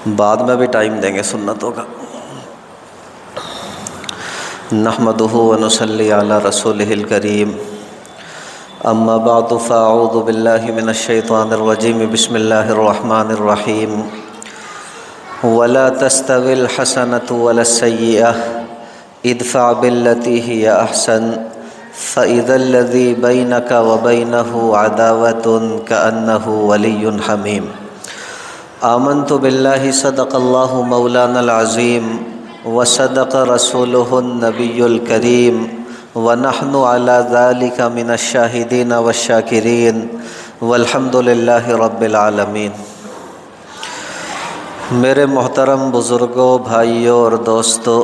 بعد میں بھی ٹائم دیں گے سنتوں کا۔ نحمدہ ونصلی علی رسولہ الکریم، اما بعد فاعوذ باللہ من الشیطان الرجیم، بسم اللہ الرحمن الرحیم۔ ولا تستوی الحسنۃ ولا السیئۃ ادفع بالتی ہی احسن فاذا الذی بینک وبینہ عداوۃ کأنہ ولی حمیم۔ آمنت باللہ صدق اللہ مولانا العظیم وصدق رسولہ النبی الکریم ونحن علی ذلک من الشاہدین والشاکرین والحمد للہ رب العالمین۔ میرے محترم بزرگوں، بھائیوں اور دوستوں،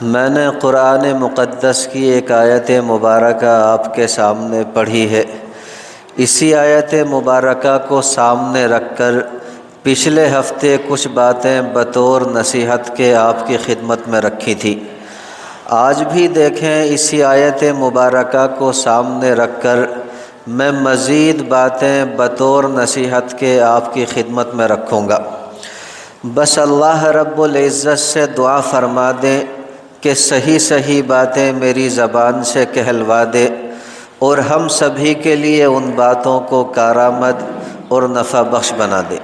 میں نے قرآن مقدس کی ایک آیت مبارکہ آپ کے سامنے پڑھی ہے۔ اسی آیت مبارکہ کو سامنے رکھ کر پچھلے ہفتے کچھ باتیں بطور نصیحت کے آپ کی خدمت میں رکھی تھی۔ آج بھی دیکھیں اسی آیت مبارکہ کو سامنے رکھ کر میں مزید باتیں بطور نصیحت کے آپ کی خدمت میں رکھوں گا۔ بس اللہ رب العزت سے دعا فرما دیں کہ صحیح صحیح باتیں میری زبان سے کہلوا دے اور ہم سبھی کے لیے ان باتوں کو کارآمد اور نفع بخش بنا دے۔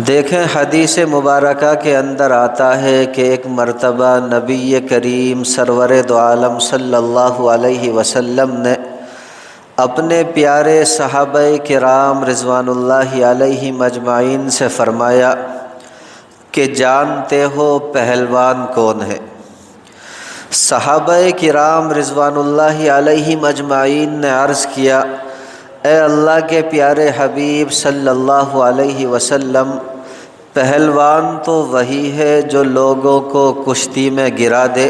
دیکھیں حدیث مبارکہ کے اندر آتا ہے کہ ایک مرتبہ نبی کریم سرور دو عالم صلی اللہ علیہ وسلم نے اپنے پیارے صحابہ کرام رضوان اللہ علیہ مجمعین سے فرمایا کہ جانتے ہو پہلوان کون ہے؟ صحابہ کرام رضوان اللہ علیہ مجمعین نے عرض کیا، اے اللہ کے پیارے حبیب صلی اللہ علیہ وسلم، پہلوان تو وہی ہے جو لوگوں کو کشتی میں گرا دے،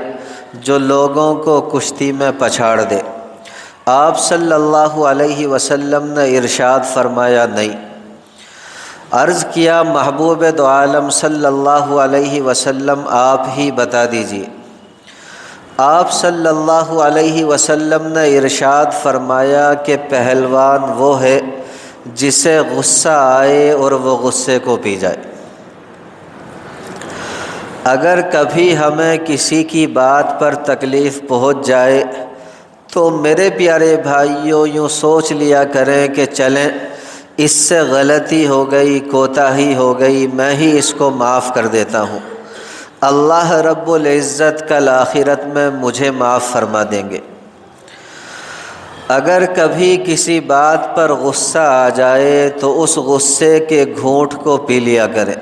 جو لوگوں کو کشتی میں پچھاڑ دے۔ آپ صلی اللہ علیہ وسلم نے ارشاد فرمایا نہیں۔ عرض کیا، محبوب دو عالم صلی اللہ علیہ وسلم آپ ہی بتا دیجیے۔ آپ صلی اللہ علیہ وسلم نے ارشاد فرمایا کہ پہلوان وہ ہے جسے غصہ آئے اور وہ غصے کو پی جائے۔ اگر کبھی ہمیں کسی کی بات پر تکلیف پہنچ جائے تو میرے پیارے بھائیوں یوں سوچ لیا کریں کہ چلیں اس سے غلطی ہو گئی، کوتاہی ہو گئی، میں ہی اس کو معاف کر دیتا ہوں، اللہ رب العزت کل آخرت میں مجھے معاف فرما دیں گے۔ اگر کبھی کسی بات پر غصہ آ جائے تو اس غصے کے گھونٹ کو پی لیا کریں۔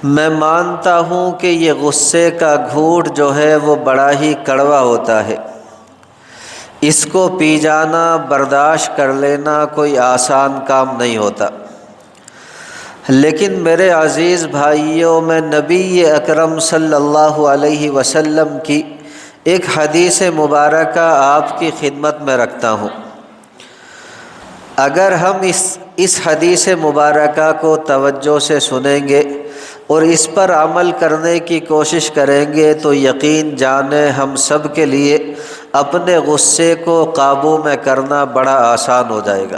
میں مانتا ہوں کہ یہ غصے کا گھونٹ جو ہے وہ بڑا ہی کڑوا ہوتا ہے، اس کو پی جانا، برداشت کر لینا کوئی آسان کام نہیں ہوتا۔ لیکن میرے عزیز بھائیوں، میں نبی اکرم صلی اللہ علیہ وسلم کی ایک حدیث مبارکہ آپ کی خدمت میں رکھتا ہوں۔ اگر ہم اس حدیث مبارکہ کو توجہ سے سنیں گے اور اس پر عمل کرنے کی کوشش کریں گے تو یقین جانیں ہم سب کے لیے اپنے غصے کو قابو میں کرنا بڑا آسان ہو جائے گا۔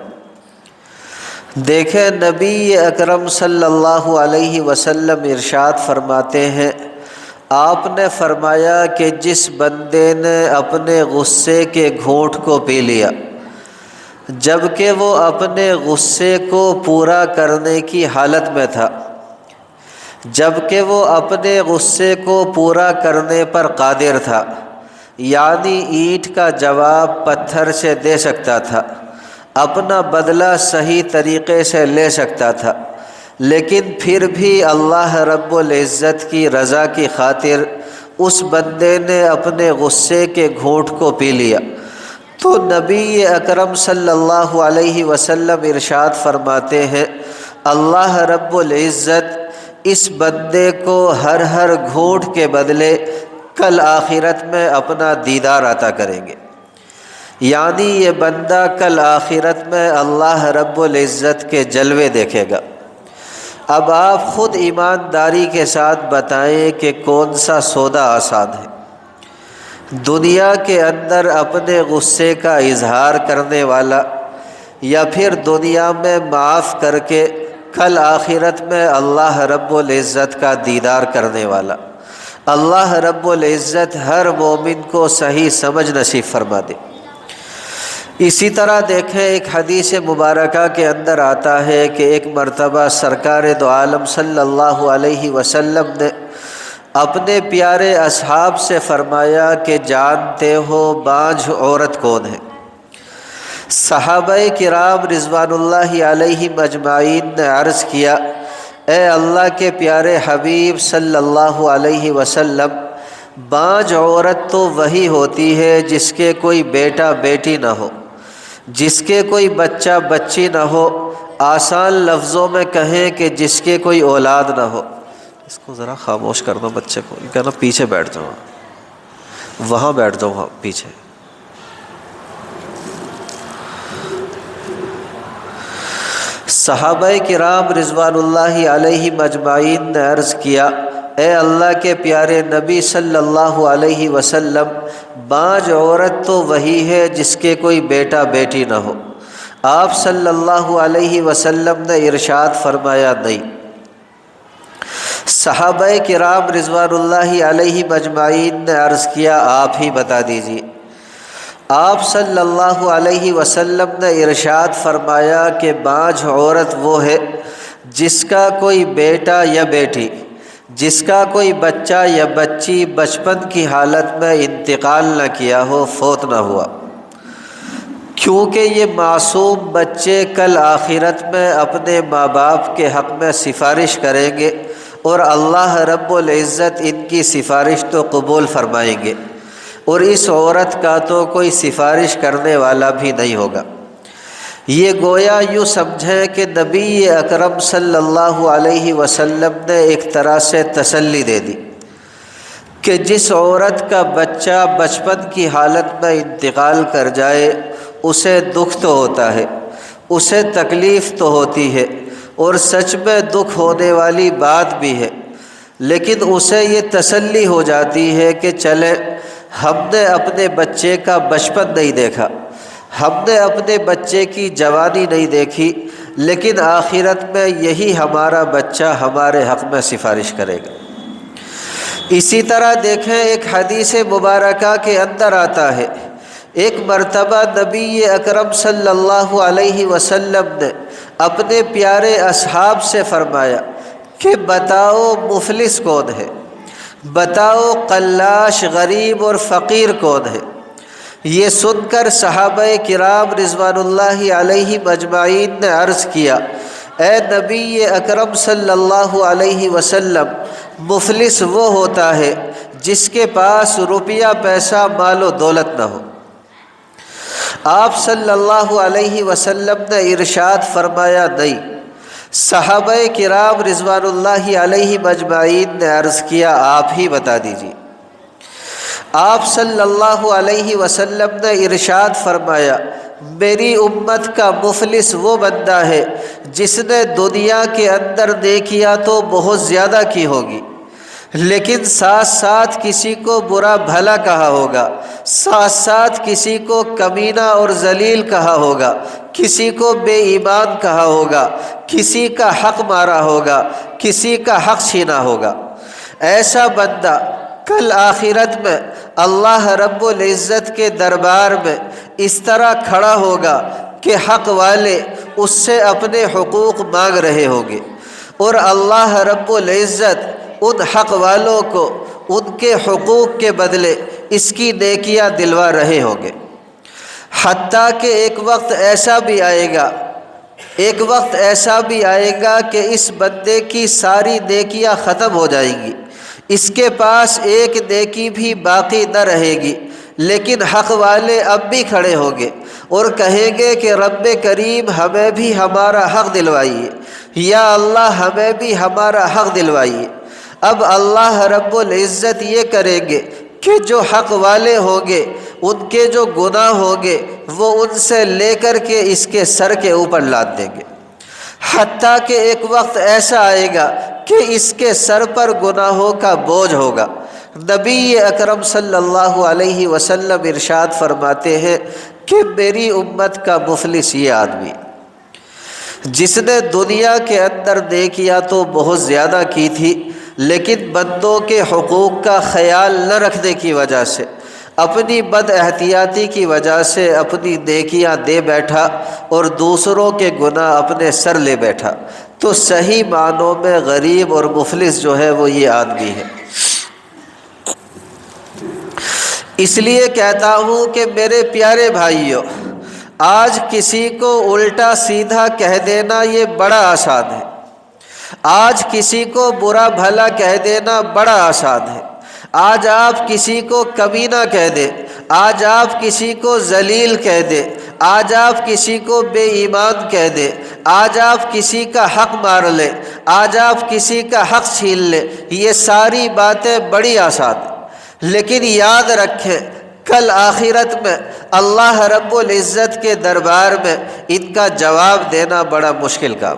دیکھیں نبی اکرم صلی اللہ علیہ وسلم ارشاد فرماتے ہیں، آپ نے فرمایا کہ جس بندے نے اپنے غصے کے گھونٹ کو پی لیا جبکہ وہ اپنے غصے کو پورا کرنے کی حالت میں تھا، جبکہ وہ اپنے غصے کو پورا کرنے پر قادر تھا، یعنی اینٹ کا جواب پتھر سے دے سکتا تھا، اپنا بدلہ صحیح طریقے سے لے سکتا تھا، لیکن پھر بھی اللہ رب العزت کی رضا کی خاطر اس بندے نے اپنے غصے کے گھونٹ کو پی لیا، تو نبی اکرم صلی اللہ علیہ وسلم ارشاد فرماتے ہیں، اللہ رب العزت اس بندے کو ہر گھونٹ کے بدلے کل آخرت میں اپنا دیدار عطا کریں گے، یعنی یہ بندہ کل آخرت میں اللہ رب العزت کے جلوے دیکھے گا۔ اب آپ خود ایمانداری کے ساتھ بتائیں کہ کون سا سودا آسان ہے؟ دنیا کے اندر اپنے غصے کا اظہار کرنے والا یا پھر دنیا میں معاف کر کے کل آخرت میں اللہ رب العزت کا دیدار کرنے والا۔ اللہ رب العزت ہر مومن کو صحیح سمجھ نصیب فرما دے۔ اسی طرح دیکھیں ایک حدیث مبارکہ کے اندر آتا ہے کہ ایک مرتبہ سرکار دو عالم صلی اللہ علیہ وسلم نے اپنے پیارے اصحاب سے فرمایا کہ جانتے ہو بانجھ عورت کون ہے؟ صحابہ کرام رضوان اللہ علیہم اجمعین نے عرض کیا، اے اللہ کے پیارے حبیب صلی اللہ علیہ وسلم، بانجھ عورت تو وہی ہوتی ہے جس کے کوئی بیٹا بیٹی نہ ہو، جس کے کوئی بچہ بچی نہ ہو، آسان لفظوں میں کہیں کہ جس کے کوئی اولاد نہ ہو۔ اس کو ذرا خاموش کر دو بچے کو، کہنا پیچھے بیٹھ جاؤ، وہاں بیٹھ جاؤ، وہاں پیچھے۔ صحابہ کرام رضوان اللہ علیہم اجمعین نے عرض کیا، اے اللہ کے پیارے نبی صلی اللہ علیہ وسلم، بانجھ عورت تو وہی ہے جس کے کوئی بیٹا بیٹی نہ ہو۔ آپ صلی اللہ علیہ وسلم نے ارشاد فرمایا، نہیں۔ صحابہ کرام رضوان اللہ علیہ مجمعین نے عرض کیا، آپ ہی بتا دیجیے۔ آپ صلی اللہ علیہ وسلم نے ارشاد فرمایا کہ بانجھ عورت وہ ہے جس کا کوئی بیٹا یا بیٹی، جس کا کوئی بچہ یا بچی بچپن کی حالت میں انتقال نہ کیا ہو، فوت نہ ہوا، کیونکہ یہ معصوم بچے کل آخرت میں اپنے ماں باپ کے حق میں سفارش کریں گے اور اللہ رب العزت ان کی سفارش تو قبول فرمائیں گے، اور اس عورت کا تو کوئی سفارش کرنے والا بھی نہیں ہوگا۔ یہ گویا یوں سمجھیں کہ نبی اکرم صلی اللہ علیہ وسلم نے ایک طرح سے تسلی دے دی کہ جس عورت کا بچہ بچپن کی حالت میں انتقال کر جائے اسے دکھ تو ہوتا ہے، اسے تکلیف تو ہوتی ہے، اور سچ میں دکھ ہونے والی بات بھی ہے، لیکن اسے یہ تسلی ہو جاتی ہے کہ چلے ہم نے اپنے بچے کا بچپن نہیں دیکھا، ہم نے اپنے بچے کی جوانی نہیں دیکھی، لیکن آخرت میں یہی ہمارا بچہ ہمارے حق میں سفارش کرے گا۔ اسی طرح دیکھیں ایک حدیث مبارکہ کے اندر آتا ہے، ایک مرتبہ نبی اکرم صلی اللہ علیہ وسلم نے اپنے پیارے اصحاب سے فرمایا کہ بتاؤ مفلس کون ہے، بتاؤ قلاش غریب اور فقیر کون ہے۔ یہ سن کر صحابہ کرام رضوان اللہ علیہ مجمعین نے عرض کیا، اے نبی اکرم صلی اللہ علیہ وسلم، مفلس وہ ہوتا ہے جس کے پاس روپیہ پیسہ مال و دولت نہ ہو۔ آپ صلی اللہ علیہ وسلم نے ارشاد فرمایا، نہیں۔ صحابہ کرام رضوان اللہ علیہ مجمعین نے عرض کیا، آپ ہی بتا دیجیے۔ آپ صلی اللہ علیہ وسلم نے ارشاد فرمایا، میری امت کا مفلس وہ بندہ ہے جس نے دنیا کے اندر نیکیاں تو بہت زیادہ کی ہوگی، لیکن ساتھ ساتھ کسی کو برا بھلا کہا ہوگا، ساتھ ساتھ کسی کو کمینہ اور ذلیل کہا ہوگا، کسی کو بے ایمان کہا ہوگا، کسی کا حق مارا ہوگا، کسی کا حق چھینا ہوگا۔ ایسا بندہ کل آخرت میں اللہ رب العزت کے دربار میں اس طرح کھڑا ہوگا کہ حق والے اس سے اپنے حقوق مانگ رہے ہوں گے، اور اللہ رب العزت ان حق والوں کو ان کے حقوق کے بدلے اس کی نیکیاں دلوا رہے ہوں گے۔ حتیٰ کہ ایک وقت ایسا بھی آئے گا کہ اس بندے کی ساری نیکیاں ختم ہو جائیں گی، اس کے پاس ایک نیکی بھی باقی نہ رہے گی، لیکن حق والے اب بھی کھڑے ہوں گے اور کہیں گے کہ رب کریم ہمیں بھی ہمارا حق دلوائیے، یا اللہ ہمیں بھی ہمارا حق دلوائیے۔ اب اللہ رب العزت یہ کریں گے کہ جو حق والے ہوں گے ان کے جو گناہ ہوں گے وہ ان سے لے کر کے اس کے سر کے اوپر لاد دیں گے، حتیٰ کہ ایک وقت ایسا آئے گا کہ اس کے سر پر گناہوں کا بوجھ ہوگا۔ نبی اکرم صلی اللہ علیہ وسلم ارشاد فرماتے ہیں کہ میری امت کا مفلس یہ آدمی۔ جس نے دنیا کے اندر نیکیاں تو بہت زیادہ کی تھی، لیکن بندوں کے حقوق کا خیال نہ رکھنے کی وجہ سے، اپنی بد احتیاطی کی وجہ سے اپنی نیکیاں دے بیٹھا اور دوسروں کے گناہ اپنے سر لے بیٹھا، تو صحیح معنوں میں غریب اور مفلس جو ہے وہ یہ آدمی ہے۔ اس لیے کہتا ہوں کہ میرے پیارے بھائیوں، آج کسی کو الٹا سیدھا کہہ دینا یہ بڑا آسان ہے، آج کسی کو برا بھلا کہہ دینا بڑا آسان ہے، آج آپ کسی کو کمینہ کہہ دیں، آج آپ کسی کو ذلیل کہہ دیں، آج آپ کسی کو بے ایمان کہہ دیں، آج آپ کسی کا حق مار لیں، آج آپ کسی کا حق چھین لیں، یہ ساری باتیں بڑی آسان ہیں۔ لیکن یاد رکھیں، کل آخرت میں اللہ رب العزت کے دربار میں ان کا جواب دینا بڑا مشکل کام۔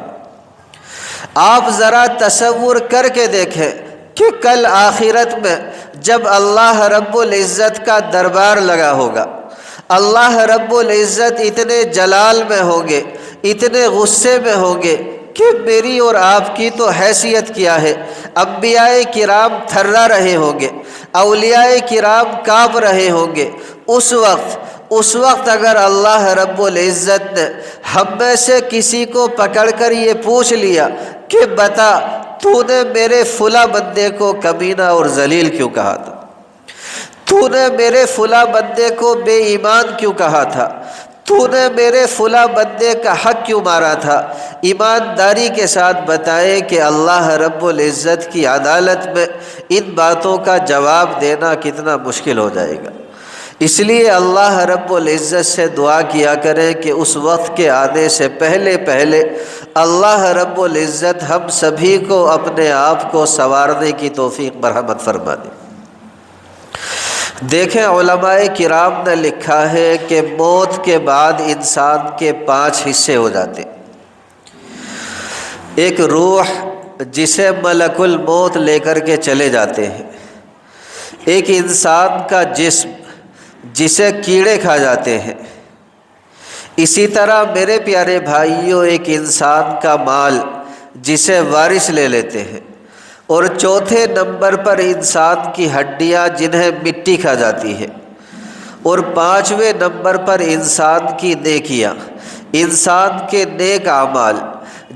آپ ذرا تصور کر کے دیکھیں کہ کل آخرت میں جب اللہ رب العزت کا دربار لگا ہوگا، اللہ رب العزت اتنے جلال میں ہوں گے، اتنے غصے میں ہوں گے کہ میری اور آپ کی تو حیثیت کیا ہے۔ انبیاء کرام تھرا رہے ہوں گے، اولیاء کرام کانپ رہے ہوں گے۔ اس وقت اگر اللہ رب العزت نے ہم میں سے کسی کو پکڑ کر یہ پوچھ لیا کہ بتا تو نے میرے فلاں بندے کو کمینہ اور ذلیل کیوں کہا تھا، تو نے میرے فلاں بندے کو بے ایمان کیوں کہا تھا، تو نے میرے فلاں بندے کا حق کیوں مارا تھا، ایمانداری کے ساتھ بتائے کہ اللہ رب العزت کی عدالت میں ان باتوں کا جواب دینا کتنا مشکل ہو جائے گا۔ اس لیے اللہ رب العزت سے دعا کیا کریں کہ اس وقت کے آنے سے پہلے اللہ رب العزت ہم سبھی کو اپنے آپ کو سنوارنے کی توفیق مرحمت فرما دے۔ دیکھیں، علماء کرام نے لکھا ہے کہ موت کے بعد انسان کے 5 حصے ہو جاتے۔ ایک روح جسے ملک الموت لے کر کے چلے جاتے ہیں، ایک انسان کا جسم جسے کیڑے کھا جاتے ہیں، اسی طرح میرے پیارے بھائیوں ایک انسان کا مال جسے وارث لے لیتے ہیں، اور چوتھے نمبر پر انسان کی ہڈیاں جنہیں مٹی کھا جاتی ہے، اور 5ویں نمبر پر انسان کی نیکیاں، انسان کے نیک اعمال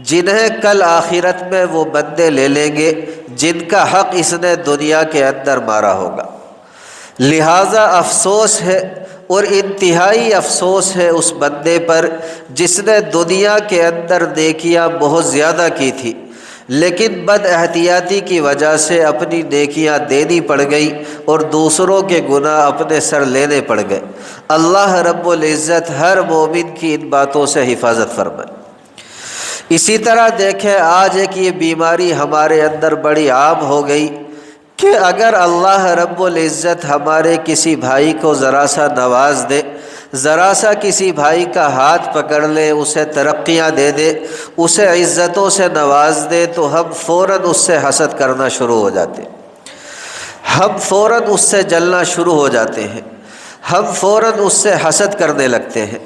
جنہیں کل آخرت میں وہ بندے لے لیں گے جن کا حق اس نے دنیا کے اندر مارا ہوگا۔ لہٰذا افسوس ہے، اور انتہائی افسوس ہے اس بندے پر جس نے دنیا کے اندر نیکیاں بہت زیادہ کی تھی، لیکن بد احتیاطی کی وجہ سے اپنی نیکیاں دینی پڑ گئی اور دوسروں کے گناہ اپنے سر لینے پڑ گئے۔ اللہ رب العزت ہر مومن کی ان باتوں سے حفاظت فرمائے۔ اسی طرح دیکھیں، آج ایک یہ بیماری ہمارے اندر بڑی عام ہو گئی کہ اگر اللہ رب العزت ہمارے کسی بھائی کو ذرا سا نواز دے، ذرا سا کسی بھائی کا ہاتھ پکڑ لے، اسے ترقیاں دے دے، اسے عزتوں سے نواز دے، تو ہم فوراً اس سے حسد کرنا شروع ہو جاتے ہیں، ہم فوراً اس سے جلنا شروع ہو جاتے ہیں، ہم فوراً اس سے حسد کرنے لگتے ہیں۔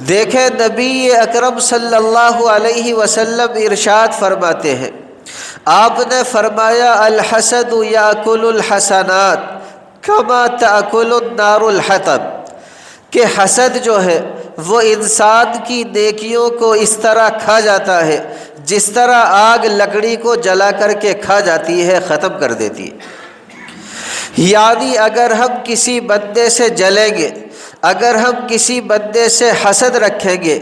دیکھیں، نبی اکرم صلی اللہ علیہ وسلم ارشاد فرماتے ہیں، آپ نے فرمایا الحسد یاکل الحسنات کما تاکل النار الحطب، کہ حسد جو ہے وہ انسان کی نیکیوں کو اس طرح کھا جاتا ہے جس طرح آگ لکڑی کو جلا کر کے کھا جاتی ہے، ختم کر دیتی ہے۔ یعنی اگر ہم کسی بندے سے جلیں گے، اگر ہم کسی بندے سے حسد رکھیں گے،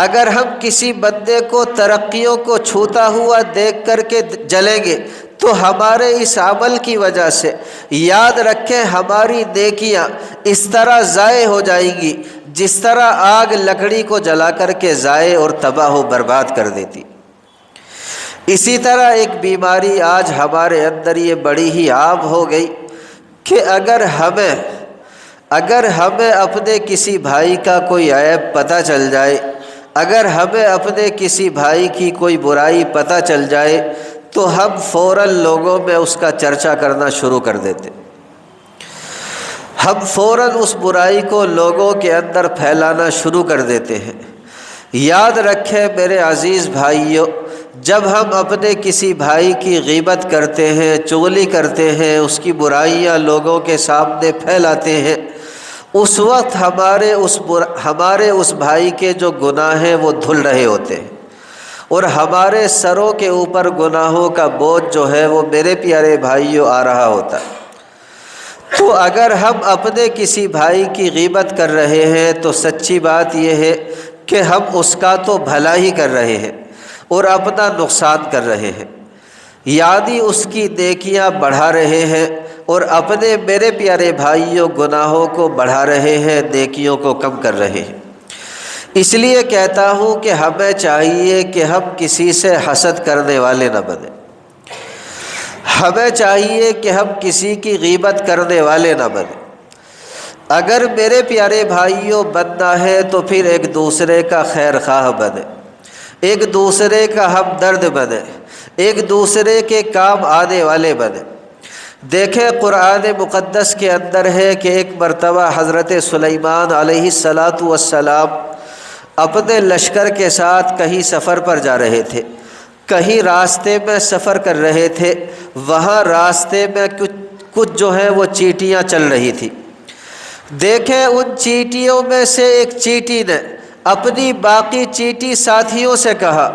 اگر ہم کسی بندے کو ترقیوں کو چھوتا ہوا دیکھ کر کے جلیں گے، تو ہمارے اس عمل کی وجہ سے یاد رکھیں ہماری نیکیاں اس طرح ضائع ہو جائیں گی جس طرح آگ لکڑی کو جلا کر کے ضائع اور تباہ و برباد کر دیتی۔ اسی طرح ایک بیماری آج ہمارے اندر یہ بڑی ہی عام ہو گئی کہ اگر ہمیں اپنے کسی بھائی کا کوئی عیب پتہ چل جائے، اگر ہمیں اپنے کسی بھائی کی کوئی برائی پتہ چل جائے، تو ہم فوراً لوگوں میں اس کا چرچا کرنا شروع کر دیتے، ہم فوراً اس برائی کو لوگوں کے اندر پھیلانا شروع کر دیتے ہیں۔ یاد رکھیں میرے عزیز بھائیوں، جب ہم اپنے کسی بھائی کی غیبت کرتے ہیں، چغلی کرتے ہیں، اس کی برائیاں لوگوں کے سامنے پھیلاتے ہیں، اس وقت ہمارے اس بھائی کے جو گناہ ہیں وہ دھل رہے ہوتے ہیں، اور ہمارے سروں کے اوپر گناہوں کا بوجھ جو ہے وہ میرے پیارے بھائیوں آ رہا ہوتا ہے۔ تو اگر ہم اپنے کسی بھائی کی غیبت کر رہے ہیں تو سچی بات یہ ہے کہ ہم اس کا تو بھلا ہی کر رہے ہیں اور اپنا نقصان کر رہے ہیں، یعنی اس کی نیکیاں بڑھا رہے ہیں اور اپنے میرے پیارے بھائیوں گناہوں کو بڑھا رہے ہیں، نیکیوں کو کم کر رہے ہیں۔ اس لیے کہتا ہوں کہ ہمیں چاہیے کہ ہم کسی سے حسد کرنے والے نہ بنیں، ہمیں چاہیے کہ ہم کسی کی غیبت کرنے والے نہ بنیں۔ اگر میرے پیارے بھائیوں بننا ہے تو پھر ایک دوسرے کا خیر خواہ بنے، ایک دوسرے کا ہمدرد بنے، ایک دوسرے کے کام آنے والے بنے۔ دیکھیں قرآن مقدس کے اندر ہے کہ ایک مرتبہ حضرت سلیمان علیہ السلام اپنے لشکر کے ساتھ کہیں سفر پر جا رہے تھے، کہیں راستے میں سفر کر رہے تھے، وہاں راستے میں کچھ جو ہے وہ چیٹیاں چل رہی تھی۔ دیکھیں ان چیٹیوں میں سے ایک چیٹی نے اپنی باقی چیٹی ساتھیوں سے کہا،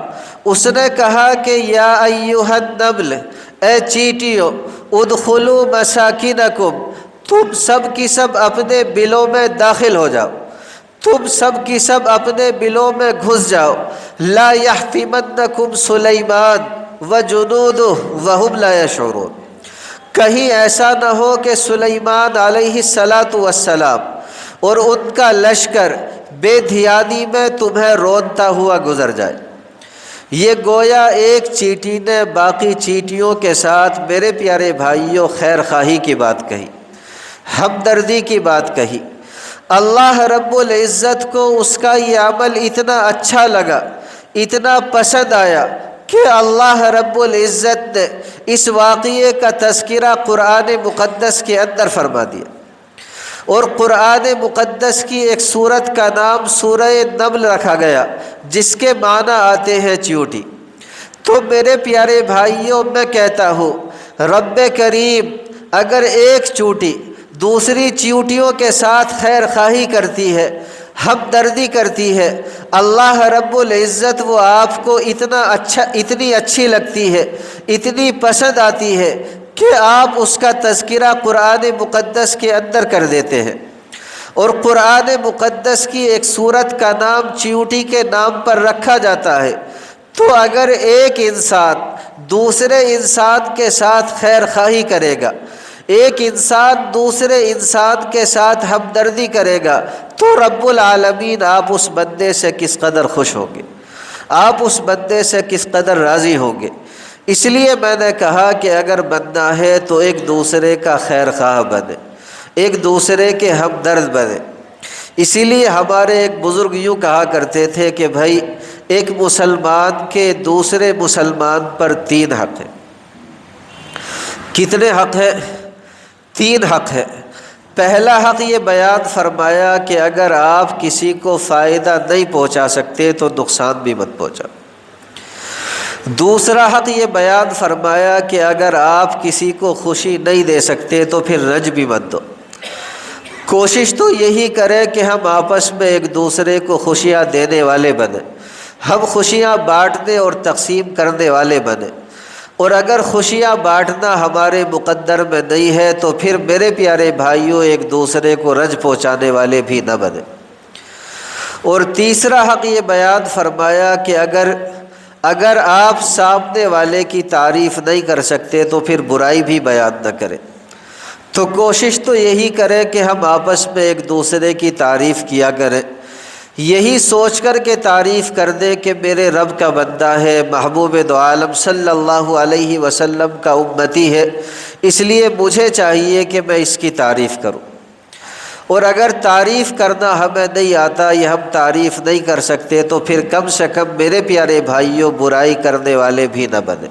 اس نے کہا کہ یا ایھا النمل، اے چیٹیوں، ادخلوا مساکنکم، تم سب کی سب اپنے بلوں میں داخل ہو جاؤ، تم سب کی سب اپنے بلوں میں گھس جاؤ، لا یحطمنکم سلیمان وجنودہ وہم لا یشعرون، کہیں ایسا نہ ہو کہ سلیمان علیہ السلام اور ان کا لشکر بے دھیانی میں تمہیں رونتا ہوا گزر جائے۔ یہ گویا ایک چیٹی نے باقی چیٹیوں کے ساتھ میرے پیارے بھائیوں خیر خواہی کی بات کہی، ہمدردی کی بات کہی۔ اللہ رب العزت کو اس کا یہ عمل اتنا اچھا لگا، اتنا پسند آیا کہ اللہ رب العزت نے اس واقعے کا تذکرہ قرآن مقدس کے اندر فرما دیا، اور قرآن مقدس کی ایک سورت کا نام سورہ نمل رکھا گیا، جس کے معنی آتے ہیں چیوٹی۔ تو میرے پیارے بھائیوں، میں کہتا ہوں رب کریم اگر ایک چیوٹی دوسری چیوٹیوں کے ساتھ خیر خواہی کرتی ہے، ہمدردی کرتی ہے، اللہ رب العزت وہ آپ کو اتنی اچھی لگتی ہے، اتنی پسند آتی ہے کہ آپ اس کا تذکرہ قرآن مقدس کے اندر کر دیتے ہیں، اور قرآن مقدس کی ایک سورت کا نام چیوٹی کے نام پر رکھا جاتا ہے۔ تو اگر ایک انسان دوسرے انسان کے ساتھ خیر خواہی کرے گا، ایک انسان دوسرے انسان کے ساتھ ہمدردی کرے گا، تو رب العالمین آپ اس بندے سے کس قدر خوش ہوں گے، آپ اس بندے سے کس قدر راضی ہوں گے۔ اس لیے میں نے کہا کہ اگر بننا ہے تو ایک دوسرے کا خیر خواہ بنے، ایک دوسرے کے ہمدرد بنے۔ اسی لیے ہمارے ایک بزرگ یوں کہا کرتے تھے کہ بھائی ایک مسلمان کے دوسرے مسلمان پر 3 حق ہیں۔ کتنے حق ہیں؟ 3 حق ہے۔ پہلا حق یہ بیان فرمایا کہ اگر آپ کسی کو فائدہ نہیں پہنچا سکتے تو نقصان بھی مت پہنچاؤ۔ دوسرا حق یہ بیان فرمایا کہ اگر آپ کسی کو خوشی نہیں دے سکتے تو پھر رنج بھی مت دو۔ کوشش تو یہی کریں کہ ہم آپس میں ایک دوسرے کو خوشیاں دینے والے بنیں، ہم خوشیاں بانٹنے اور تقسیم کرنے والے بنیں، اور اگر خوشیاں بانٹنا ہمارے مقدر میں نہیں ہے تو پھر میرے پیارے بھائیوں ایک دوسرے کو رنج پہنچانے والے بھی نہ بنیں۔ اور تیسرا حق یہ بیان فرمایا کہ اگر آپ سامنے والے کی تعریف نہیں کر سکتے تو پھر برائی بھی بیان نہ کریں۔ تو کوشش تو یہی کریں کہ ہم آپس میں ایک دوسرے کی تعریف کیا کریں، یہی سوچ کر کے تعریف کر دیں کہ میرے رب کا بندہ ہے، محبوب دو عالم صلی اللہ علیہ وسلم کا امتی ہے، اس لیے مجھے چاہیے کہ میں اس کی تعریف کروں۔ اور اگر تعریف کرنا ہمیں نہیں آتا یا ہم تعریف نہیں کر سکتے تو پھر کم سے کم میرے پیارے بھائیوں برائی کرنے والے بھی نہ بنیں۔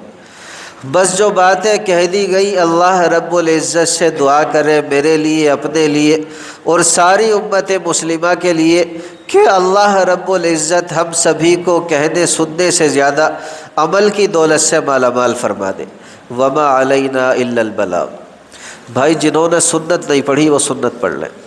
بس جو باتیں کہہ دی گئی اللہ رب العزت سے دعا کریں میرے لیے، اپنے لیے اور ساری امت مسلمہ کے لیے کہ اللہ رب العزت ہم سبھی کو کہنے سننے سے زیادہ عمل کی دولت سے مالا مال فرما دے۔ وما علینا الا البلاغ۔ بھائی جنہوں نے سنت نہیں پڑھی وہ سنت پڑھ لیں۔